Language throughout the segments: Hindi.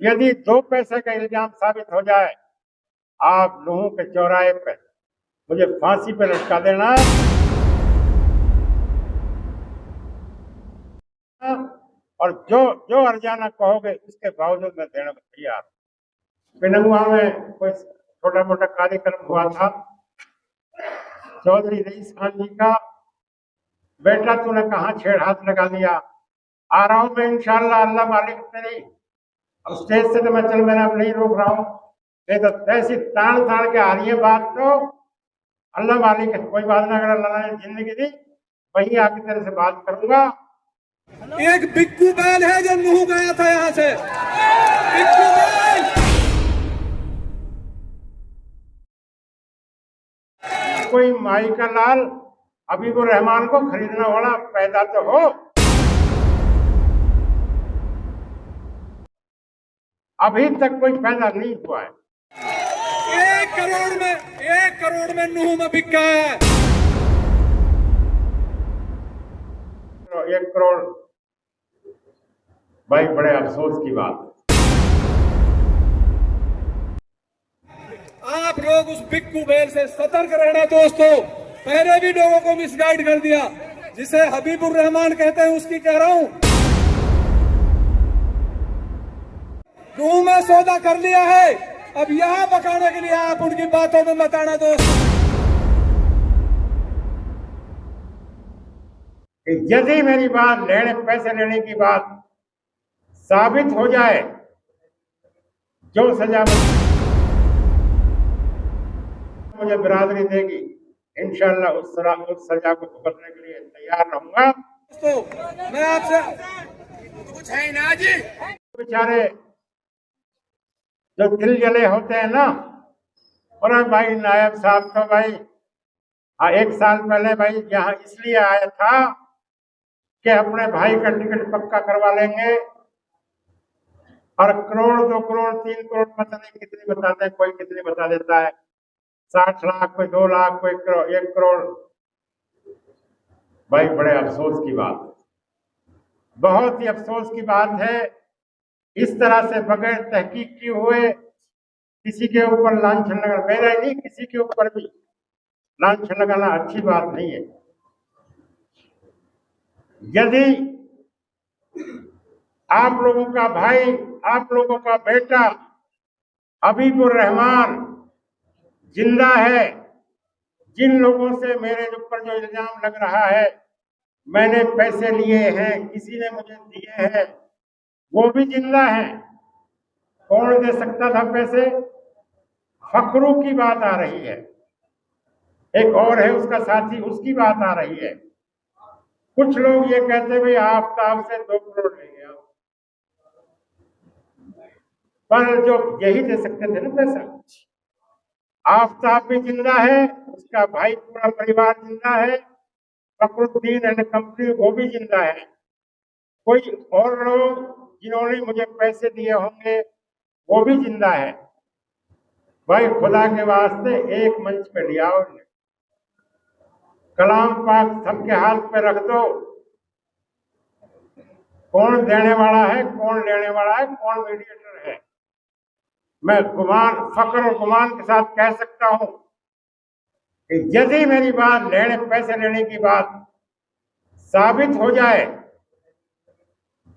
यदि 2 पैसे का इल्जाम साबित हो जाए, आप लोगों के चौराहे पे मुझे फांसी पे लटका देना और जो जो हर्जाना कहोगे उसके बावजूद मैं देने को तैयार हूँ। पिनंगुआ में कोई छोटा मोटा कार्यक्रम हुआ था, चौधरी रईस खान जी का बेटा तूने कहाँ छेड़ हाथ लगा दिया। आ रहा हूं मैं इंशाल्लाह, अल्लाह मालिक तेरी। अब स्टेज से तो मैं चल मैंने अब नहीं रोक रहा हूँ, नहीं तो ऐसी तान तान के आ रही है बात। तो अल्लाह मालिक है, कोई बात ना, अगर अल्लाह ने जिंदगी दी वही आके तेरे से बात करूंगा। एक बिक्कू बैल है जो नूह गया था यहाँ से, बिक्कू बैल। कोई माई का लाल हबीबुर रहमान को खरीदने वाला पैदा तो हो। अभी तक कोई पैदा नहीं हुआ है। 1 करोड़ में नूह में बिका है। 1 करोड़ भाई, बड़े अफसोस की बात है। आप लोग उस बिक्कू बैल से सतर्क रहना दोस्तों। पहले भी लोगों को मिसगाइड कर दिया, जिसे हबीबुर रहमान कहते हैं उसकी कह रहा हूं। नूह में सौदा कर लिया है, अब यहां पकाने के लिए आप उनकी बातों में मत आना दोस्तों। यदि मेरी बात पैसे लेने की बात साबित हो जाए, जो सजा मुझे बिरादरी देगी, इंशाल्लाह उस सजा को भुगतने के लिए तैयार रहूंगा। दोस्तों मैं आपसे कुछ है ना जी, बेचारे जो दिल जले होते हैं ना, और भाई नायब साहब तो भाई 1 साल पहले भाई यहाँ इसलिए आया था कि अपने भाई का टिकट पक्का करवा लेंगे, और करोड़ 2 करोड़ 3 करोड़ पता नहीं कितनी बताते हैं, कोई कितनी बता देता है, 60 लाख, कोई 2 लाख, कोई 1 करोड़। भाई बड़े अफसोस की बात है, बहुत ही अफसोस की बात है। इस तरह से बगैर तहकीक किए हुए किसी के ऊपर लांछन लगाना, मेरा नहीं किसी के ऊपर भी लांछन लगाना अच्छी बात नहीं है। यदि आप लोगों का भाई, आप लोगों का बेटा हबीबुर रहमान जिंदा है, जिन लोगों से मेरे ऊपर जो इल्जाम लग रहा है मैंने पैसे लिए हैं, किसी ने मुझे दिए हैं, वो भी जिंदा है। कौन दे सकता था पैसे? फकरू की बात आ रही है, एक और है उसका साथी, उसकी बात आ रही है। कुछ लोग ये कहते भाई आफ्ताब से 2 करोड़ ले गया, पर जो यही दे सकते थे ना पैसा। आफ्ताब भी जिंदा है, उसका भाई पूरा परिवार जिंदा है, फखरुद्दीन एंड कंपनी वो भी जिंदा है। कोई और लोग जिन्होंने मुझे पैसे दिए होंगे वो भी जिंदा है। भाई खुदा के वास्ते एक मंच पे लिया उन्हें, कलाम पाक सबके हाथ पे रख दो। कौन देने वाला है, कौन लेने वाला है, कौन मीडिएटर है? मैं फक्र और गुमान के साथ कह सकता हूं कि यदि मेरी बात पैसे लेने की बात साबित हो जाए,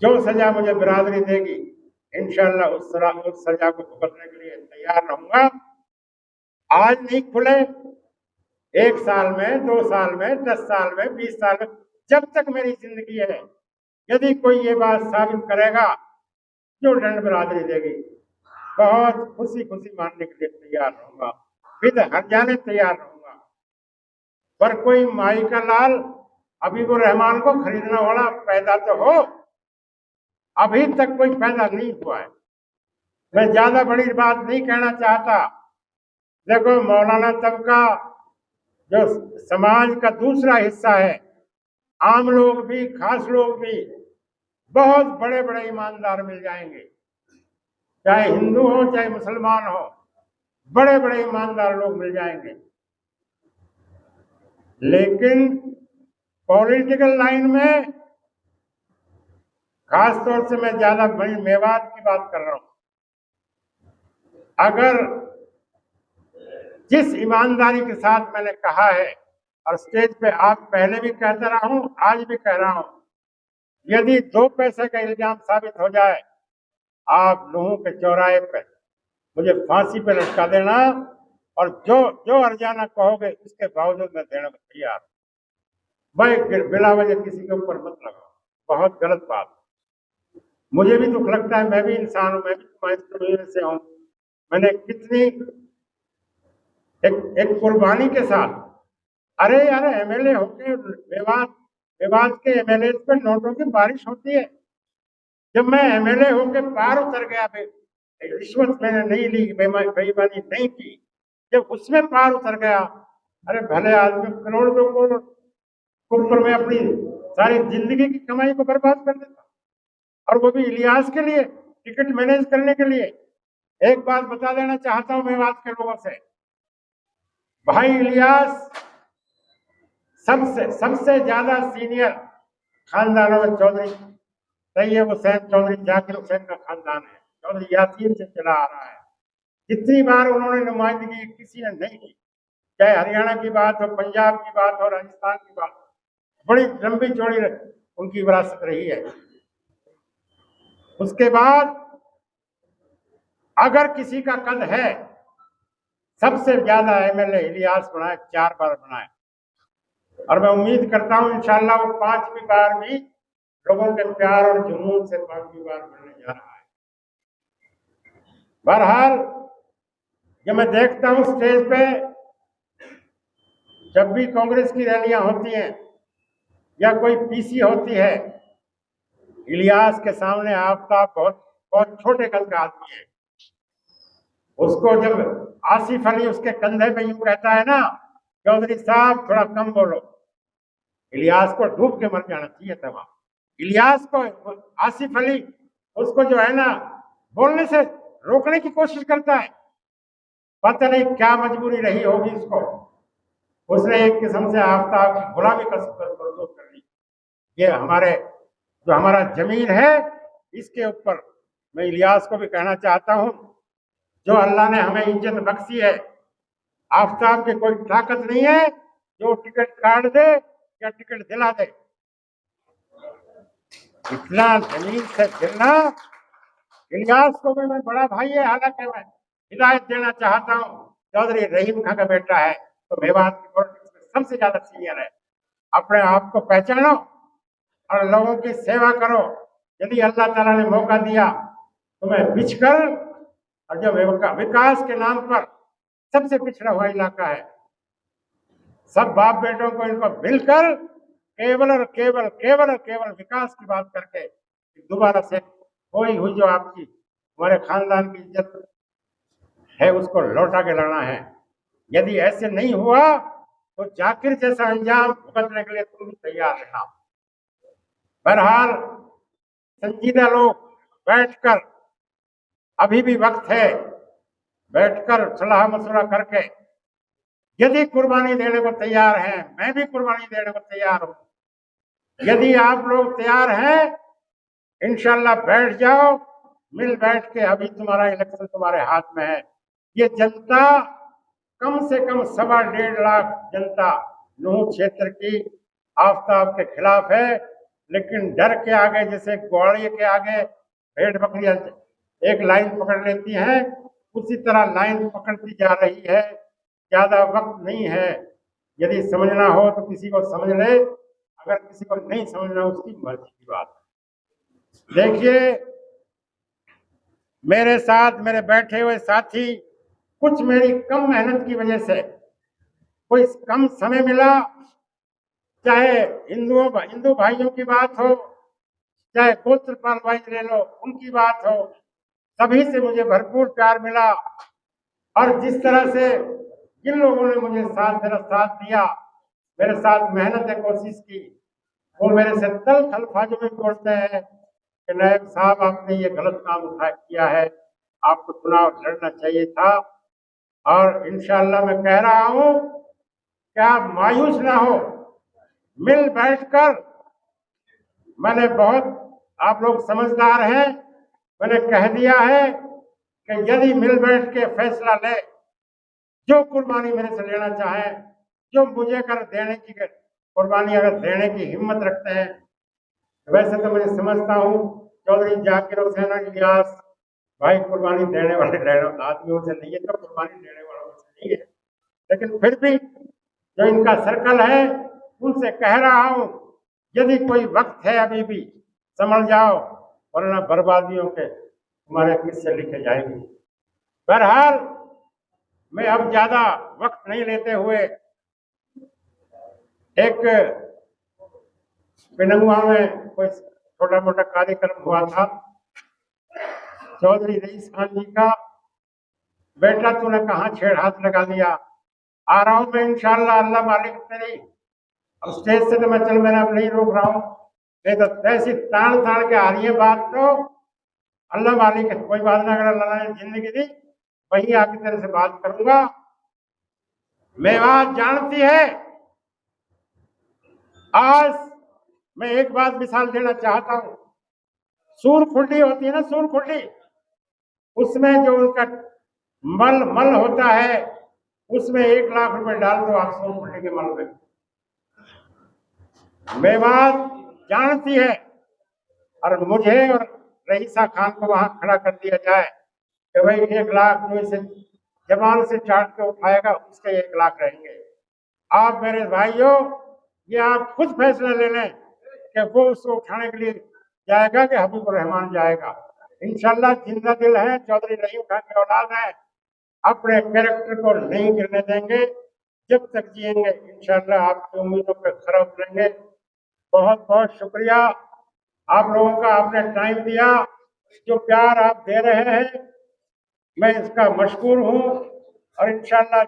जो सजा मुझे बिरादरी देगी, इंशाल्लाह उस सजा को भुगतने के लिए तैयार रहूंगा। आज नहीं खुले, 1 साल में, 2 साल में, 10 साल में, 20 साल में, जब तक मेरी जिंदगी है, यदि कोई ये बात साबित करेगा, जो दंड बिरादरी देगी, बहुत खुशी खुशी मानने के लिए तैयार रहूंगा, विद हर्जाने तैयार रहूंगा। पर कोई माई का लाल हबीबुर रहमान को खरीदने वाला पैदा तो हो। अभी तक कोई पैदा नहीं हुआ है। मैं ज्यादा बड़ी बात नहीं कहना चाहता। देखो, मौलाना तबका जो समाज का दूसरा हिस्सा है, आम लोग भी, खास लोग भी, बहुत बड़े बड़े ईमानदार मिल जाएंगे, चाहे हिंदू हो चाहे मुसलमान हो, बड़े बड़े ईमानदार लोग मिल जाएंगे। लेकिन पॉलिटिकल लाइन में, खास तौर से मैं ज्यादा बड़ी मेवात की बात कर रहा हूं, अगर जिस ईमानदारी के साथ मैंने कहा है और स्टेज पे आप पहले भी कहता रहा हूं, आज भी कह रहा हूं, यदि 2 पैसे का इल्जाम साबित हो जाए, आप लोगों के चौराहे पे मुझे फांसी पे लटका देना और जो अर्जाना कहोगे उसके बावजूद मैं देने को तैयार हूं। भाई बिला वजह किसी के ऊपर मत लगाओ, बहुत गलत बात। मुझे भी दुख लगता है, मैं भी इंसान हूं, मैं भी तुम्हारे से हूं। मैंने कितनी एक कुर्बानी के साथ, अरे यार एमएलए होके विवाद के एमएलए पे नोटों की बारिश होती है। जब मैं एमएलए होके पार उतर गया, रिश्वत मैंने नहीं ली, बेईमानी नहीं की, जब उसमें पार उतर गया, अरे भले आदमी करोड़ों को ऊपर में अपनी सारी जिंदगी की कमाई को बर्बाद कर देता, और वो भी इलियास के लिए, टिकट मैनेज करने के लिए। एक बात बता देना चाहता हूं मेवात के लोगों से, भाई इलियास सबसे ज्यादा सीनियर खानदानों में चौधरी तैयब हुसैन चौधरी जाकिर हुसैन का खानदान है, चौधरी यासीन से चला आ रहा है। जितनी बार उन्होंने नुमाइंदगी किसी ने नहीं की, चाहे हरियाणा की बात हो, पंजाब की बात हो, राजस्थान की बात हो, बड़ी लंबी चौड़ी उनकी विरासत रही है। उसके बाद अगर किसी का कद है, सबसे ज्यादा एमएलए इलियास बनाए, 4 बार बनाए, और मैं उम्मीद करता हूं इंशाल्लाह वो 5वीं बार भी लोगों के प्यार और जुनून से 5वीं बार बनने जा रहा है। बहरहाल जब मैं देखता हूं स्टेज पे, जब भी कांग्रेस की रैलियां होती हैं या कोई पीसी होती है, इलियास के सामने आफ्ताब बहुत छोटे कद का आदमी है। उसको जब आसिफ अली उसके कंधे पे यूं कहता है ना, चौधरी साहब थोड़ा कम बोलो, इलियास को डूब के मर जाना चाहिए था वहां। इलियास को आसिफ अली उसको जो है ना बोलने से रोकने की कोशिश करता है, पता नहीं क्या मजबूरी रही होगी उसको, उसने एक किस्म से आफ्ताब की गुलामी का बर्दाश्त कर ली। ये हमारा जमीन है, इसके ऊपर मैं इलियास को भी कहना चाहता हूं, जो अल्लाह ने हमें इज्जत बख्शी है, आफ्ताब की कोई ताकत नहीं है जो टिकट काट दे या टिकट दिला दे। इतना जमीन से गिरना, इलियास को भी मैं बड़ा भाई है, हालांकि मैं हिदायत देना चाहता हूँ, चौधरी रहीम खां का बेटा है, तो मेवात की पॉलिटिक्स में सबसे ज्यादा सीनियर है। अपने आप को पहचानो और लोगों की सेवा करो। यदि अल्लाह ताला ने मौका दिया तुम्हें बिछकर, और जो विकास के नाम पर सबसे पिछड़ा हुआ इलाका है, सब बाप बेटों को इनको मिलकर केवल और केवल विकास की बात करके दोबारा से कोई हुई जो आपकी हमारे खानदान की इज्जत है उसको लौटा के लाना है। यदि ऐसे नहीं हुआ तो जाकिर जैसा अंजाम भुगतने के लिए तुम भी तैयार रहना। बहरहाल संजीदा लोग बैठकर, अभी भी वक्त है, बैठकर सलाह मशवरा करके यदि कुर्बानी देने को तैयार हैं, मैं भी कुर्बानी देने को तैयार हूं। यदि आप लोग तैयार हैं, इंशाल्लाह बैठ जाओ, मिल बैठ के, अभी तुम्हारा इलेक्शन तुम्हारे हाथ में है। ये जनता कम से कम 1.25 लाख जनता नूह क्षेत्र की आफ्ताब के खिलाफ है, लेकिन डर के आगे, जैसे ग्वाड़िए के आगे भेड़ बकरियां एक लाइन पकड़ लेती हैं, उसी तरह लाइन पकड़ती जा रही है। ज्यादा वक्त नहीं है, यदि समझना हो तो किसी को समझ ले, अगर किसी को नहीं समझना उसकी मर्जी की बात है। देखिए मेरे साथ मेरे बैठे हुए साथी, कुछ मेरी कम मेहनत की वजह से कोई कम समय मिला, चाहे हिंदू भाइयों की बात हो, चाहे गोत्रपाल भाई ले लो उनकी बात हो, सभी से मुझे भरपूर प्यार मिला। और जिस तरह से जिन लोगों ने मुझे मेरा साथ दिया, मेरे साथ मेहनत है, कोशिश की, वो मेरे से तल्ख अल्फाजों में बोलते हैं कि नायब साहब आपने ये गलत काम किया है, आपको चुनाव लड़ना चाहिए था। और इंशाल्लाह मैं कह रहा हूं कि आप मायूस ना हो, मिल बैठकर, मैंने बहुत, आप लोग समझदार हैं, मैंने कह दिया है कि यदि मिल बैठ के फैसला ले, जो कुर्बानी मेरे से लेना चाहे, जो मुझे कर देने की कुर्बानी अगर देने की हिम्मत रखते हैं, वैसे तो मैं समझता हूँ चौधरी जाकिर हुसैन इलियास भाई कुर्बानी देने वाले आदमियों से नहीं है, तो कुर्बानी देने वालों से नहीं है। लेकिन फिर भी जो इनका सर्कल है उनसे कह रहा हूँ, यदि कोई वक्त है अभी भी संभल जाओ, वरना बर्बादियों के तुम्हारे किस्से लिखे जाएंगे। बहरहाल मैं अब ज्यादा वक्त नहीं लेते हुए एक पिनंगुआ में कोई छोटा मोटा कार्यक्रम हुआ था, चौधरी रईस खान जी का बेटा तूने कहाँ छेड़ हाथ लगा दिया, आ रहा हूं मैं इंशाल्लाह, अल्लाह मालिक तेरी। अब स्टेज से तो मैं चल मैंने अब नहीं रोक रहा हूँ, नहीं तो ऐसी तान तान के आ रही है बात, तो अल्लाह मालिक है, कोई बात ना, अगर अल्लाह ने जिंदगी दी वहीं आके तेरे से बात करूंगा। मेवात जानती है, आज मैं एक बात मिसाल देना चाहता हूं, सूर खुंडी होती है ना, सूर खुंडी, उसमें जो उनका मल होता है, उसमें 1 लाख रुपए डाल दो आप सूर खुंडी के मल में। मेवात जानती है, और मुझे और रईसा खान को वहां खड़ा कर दिया जाए कि भाई 1 लाख जो इसे जबान से चाट के उठाएगा उसके 1 लाख रहेंगे। आप मेरे भाइयों, ये आप खुद फैसला ले लें कि वो उसको उठाने के लिए जाएगा कि हबीबुर रहमान जाएगा। इंशाल्लाह जिंदा दिल है, चौधरी रहीम खान की औलाद है, अपने कैरेक्टर को नहीं गिरने देंगे, जब तक जिएंगे इंशाल्लाह आपकी उम्मीदों पर खरा उतरेंगे। बहुत बहुत शुक्रिया आप लोगों का, आपने टाइम दिया, जो प्यार आप दे रहे हैं मैं इसका मशकूर हूँ, और इंशाल्लाह